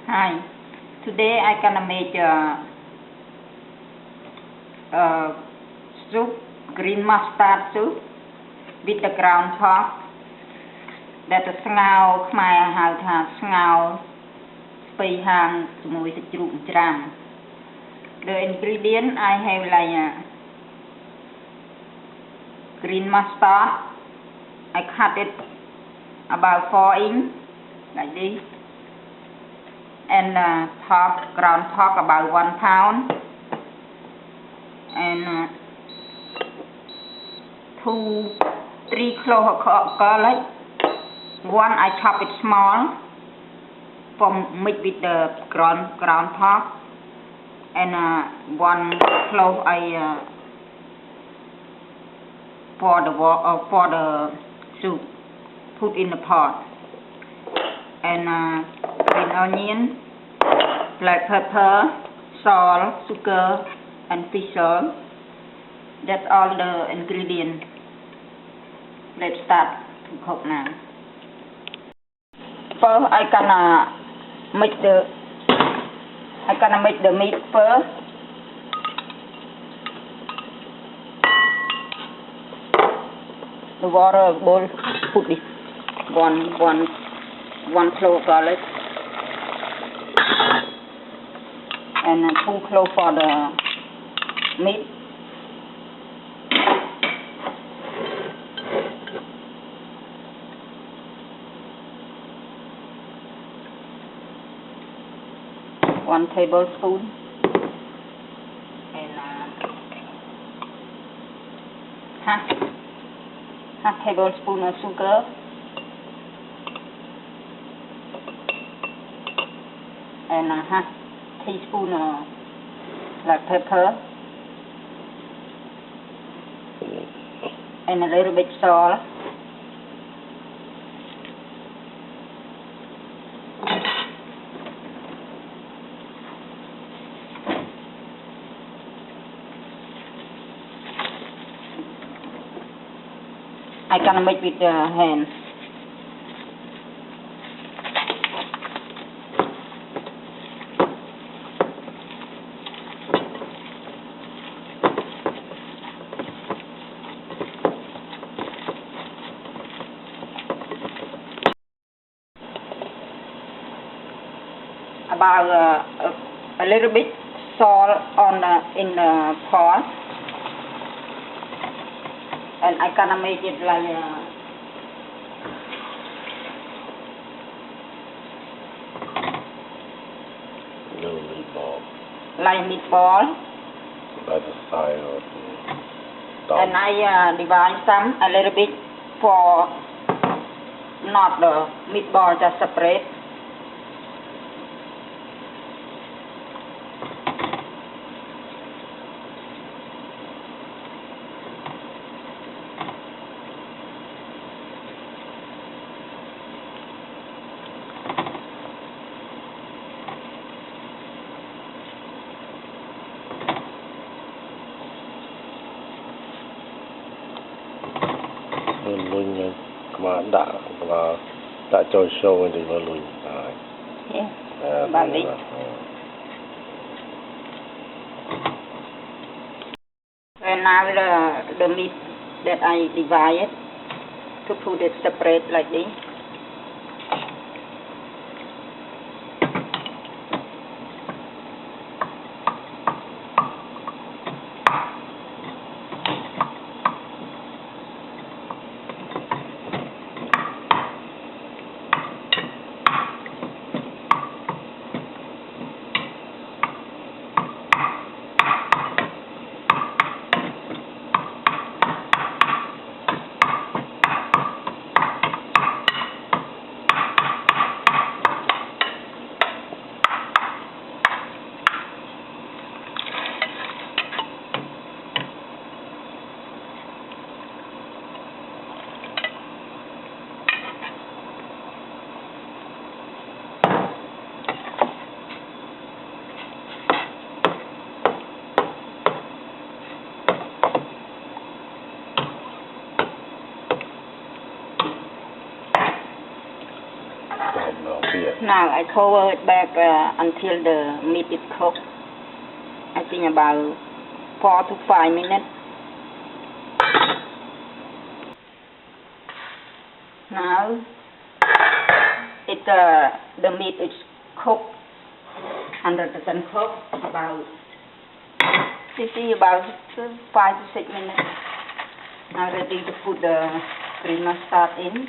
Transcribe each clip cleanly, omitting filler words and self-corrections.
Hi, today I gonna make soup, green mustard soup with the ground pork. That is ngao khmer hau tha ngao spai hangជាមួយសាច់ជ្រូកច្រាំ The ingredient I have like green mustard. I cut it about 4 inch like this. And pork, ground pork about 1 pound. And 2-3 cloves of garlic. One I chop it small for mix with the ground pork. And 1 clove I pour the soup, put in the pot. And green onion, black pepper, salt, sugar, and fish salt. That's all the ingredients. Let's start to cook now. First, I gonna make the meat first. The water boil, put this one clove garlic and 2 cloves for the meat. One tablespoon and half tablespoon of sugar. And half teaspoon of black pepper and a little bit salt. I gonna make with the hands. About a little bit salt in the pot, and I gonna make it like little meatball. Like meatball. By the side of the And I divide some a little bit for not the meatball just separate. Lùi mà đã cho sâu thì nó lùi lại. Yeah, about this. And now the meat that I divided to put it separate like this. Now I cover it back until the meat is cooked. I think about 4 to 5 minutes. Now the meat is cooked, 100% cooked, about 5 to 6 minutes. Now ready to put the green mustard in.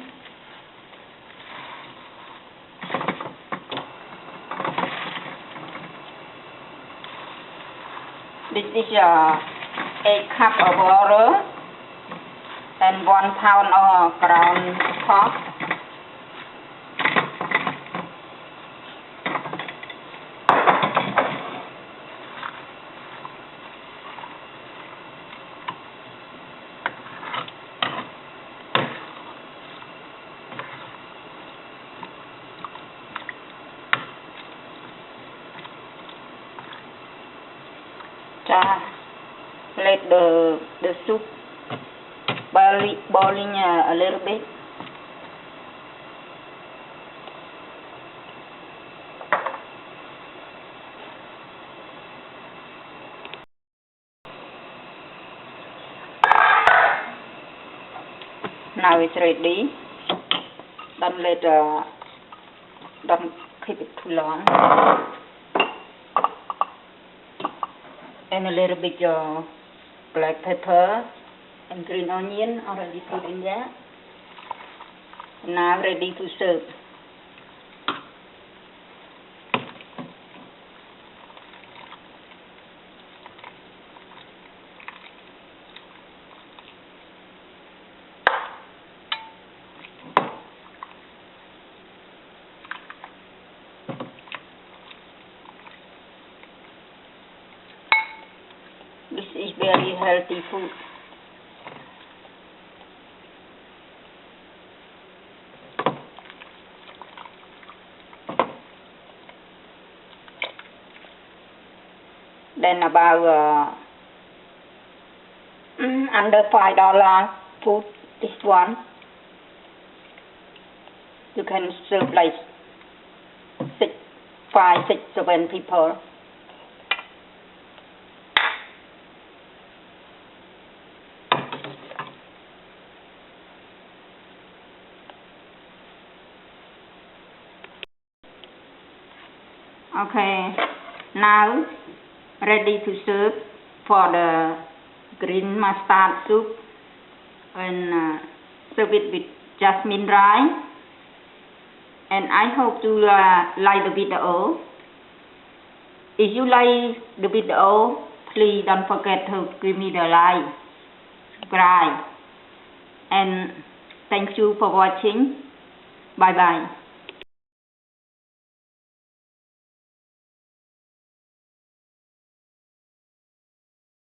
This is 8 cups of water and 1 pound of ground pork. Let the soup boiling a little bit. Now it's ready. Don't keep it too long. And a little bit of black pepper and green onion already put in there. Now ready to serve. This is very healthy food. Then about under $5 food, this one. You can serve like 5, 6, 7 people. Okay, now ready to serve for the green mustard soup, and serve it with jasmine rice. And I hope you like the video. If you like the video, please don't forget to give me the like, subscribe, and thank you for watching. Bye bye.